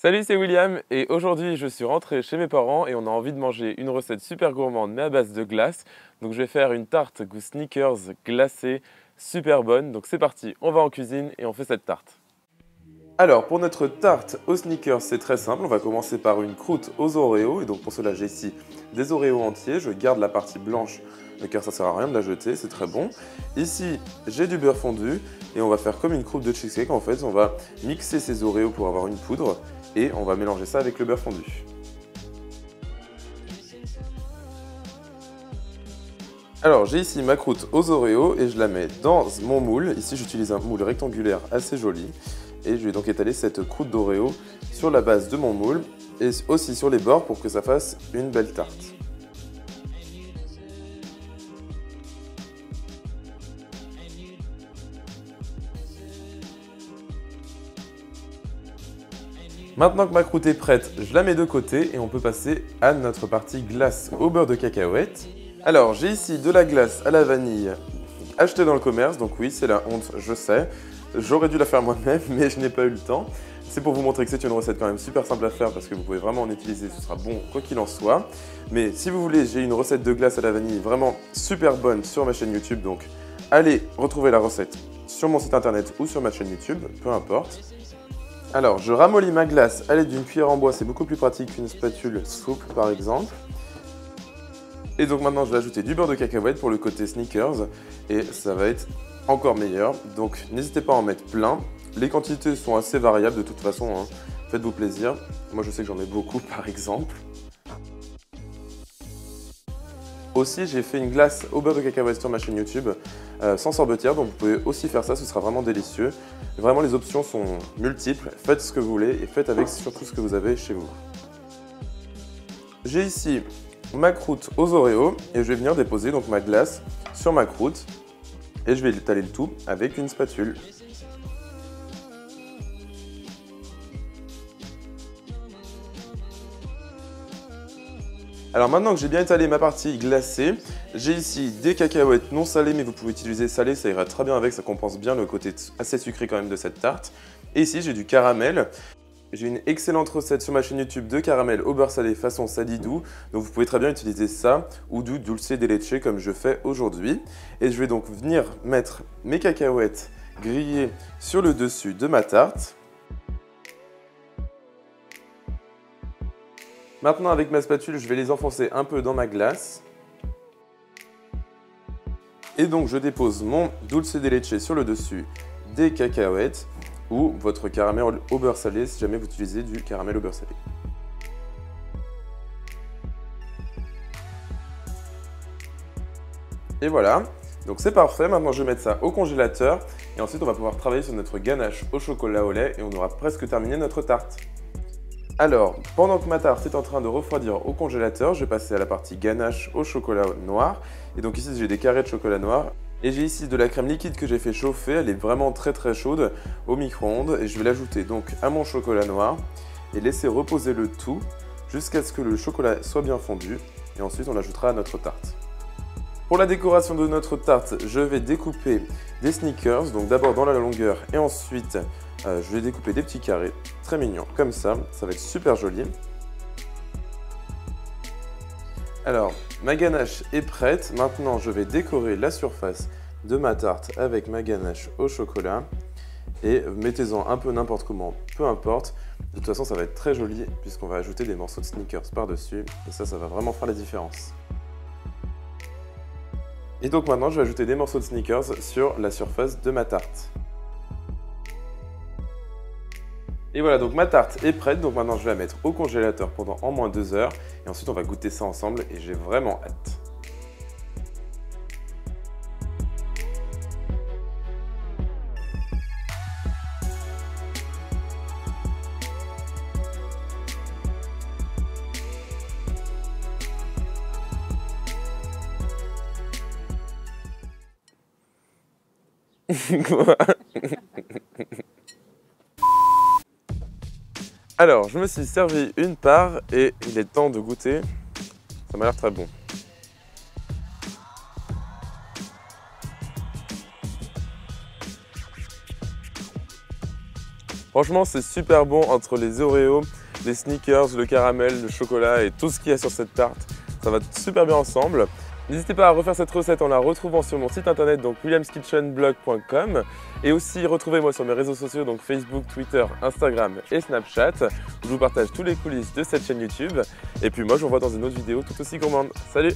Salut, c'est William et aujourd'hui je suis rentré chez mes parents et on a envie de manger une recette super gourmande mais à base de glace. Donc je vais faire une tarte goût Snickers glacée super bonne. Donc c'est parti, on va en cuisine et on fait cette tarte. Alors pour notre tarte aux Snickers c'est très simple, on va commencer par une croûte aux Oreos et donc pour cela j'ai ici des Oreos entiers, je garde la partie blanche car ça sert à rien de la jeter, c'est très bon. Ici j'ai du beurre fondu et on va faire comme une croûte de cheesecake en fait, on va mixer ces Oreos pour avoir une poudre et on va mélanger ça avec le beurre fondu. Alors j'ai ici ma croûte aux Oreos et je la mets dans mon moule. Ici j'utilise un moule rectangulaire assez joli. Et je vais donc étaler cette croûte d'Oreo sur la base de mon moule et aussi sur les bords pour que ça fasse une belle tarte. Maintenant que ma croûte est prête, je la mets de côté et on peut passer à notre partie glace au beurre de cacahuète. Alors j'ai ici de la glace à la vanille achetée dans le commerce, donc oui c'est la honte, je sais. J'aurais dû la faire moi-même mais je n'ai pas eu le temps. C'est pour vous montrer que c'est une recette quand même super simple à faire parce que vous pouvez vraiment en utiliser, ce sera bon quoi qu'il en soit. Mais si vous voulez, j'ai une recette de glace à la vanille vraiment super bonne sur ma chaîne YouTube, donc allez retrouver la recette sur mon site internet ou sur ma chaîne YouTube, peu importe. Alors je ramollis ma glace à l'aide d'une cuillère en bois, c'est beaucoup plus pratique qu'une spatule souple par exemple. Et donc maintenant je vais ajouter du beurre de cacahuète pour le côté Snickers et ça va être encore meilleur. Donc n'hésitez pas à en mettre plein. Les quantités sont assez variables de toute façon, hein. Faites-vous plaisir. Moi je sais que j'en ai beaucoup par exemple. Aussi j'ai fait une glace au beurre de cacahuète sur ma chaîne YouTube sans sorbetière, donc vous pouvez aussi faire ça, ce sera vraiment délicieux. Vraiment les options sont multiples, faites ce que vous voulez et faites avec surtout ce que vous avez chez vous. J'ai ici ma croûte aux Oreos et je vais venir déposer donc ma glace sur ma croûte et je vais étaler le tout avec une spatule. Alors maintenant que j'ai bien étalé ma partie glacée, j'ai ici des cacahuètes non salées mais vous pouvez utiliser salées, ça ira très bien avec, ça compense bien le côté assez sucré quand même de cette tarte. Et ici j'ai du caramel. J'ai une excellente recette sur ma chaîne YouTube de caramel au beurre salé façon Sadidou, donc vous pouvez très bien utiliser ça ou du dulce de leche comme je fais aujourd'hui. Et je vais donc venir mettre mes cacahuètes grillées sur le dessus de ma tarte. Maintenant avec ma spatule, je vais les enfoncer un peu dans ma glace. Et donc je dépose mon dulce de leche sur le dessus des cacahuètes ou votre caramel au beurre salé si jamais vous utilisez du caramel au beurre salé. Et voilà, donc c'est parfait, maintenant je vais mettre ça au congélateur et ensuite on va pouvoir travailler sur notre ganache au chocolat au lait et on aura presque terminé notre tarte. Alors, pendant que ma tarte est en train de refroidir au congélateur, je vais passer à la partie ganache au chocolat noir. Et donc ici j'ai des carrés de chocolat noir. Et j'ai ici de la crème liquide que j'ai fait chauffer, elle est vraiment très chaude au micro-ondes. Et je vais l'ajouter donc à mon chocolat noir et laisser reposer le tout jusqu'à ce que le chocolat soit bien fondu. Et ensuite on l'ajoutera à notre tarte. Pour la décoration de notre tarte, je vais découper des Snickers, donc d'abord dans la longueur et ensuite je vais découper des petits carrés très mignons, comme ça va être super joli. Alors, ma ganache est prête, maintenant je vais décorer la surface de ma tarte avec ma ganache au chocolat et mettez-en un peu n'importe comment, peu importe. De toute façon ça va être très joli puisqu'on va ajouter des morceaux de Snickers par-dessus et ça va vraiment faire la différence. Et donc maintenant je vais ajouter des morceaux de Snickers sur la surface de ma tarte. Et voilà, donc ma tarte est prête, donc maintenant je vais la mettre au congélateur pendant au moins 2 heures et ensuite on va goûter ça ensemble et j'ai vraiment hâte. Quoi? Alors, je me suis servi une part et il est temps de goûter. Ça m'a l'air très bon. Franchement, c'est super bon entre les Oreos, les sneakers, le caramel, le chocolat et tout ce qu'il y a sur cette tarte. Ça va super bien ensemble. N'hésitez pas à refaire cette recette en la retrouvant sur mon site internet, donc williamskitchenblog.com. Et aussi, retrouvez-moi sur mes réseaux sociaux, donc Facebook, Twitter, Instagram et Snapchat, où je vous partage tous les coulisses de cette chaîne YouTube. Et puis moi, je vous revois dans une autre vidéo tout aussi gourmande. Salut!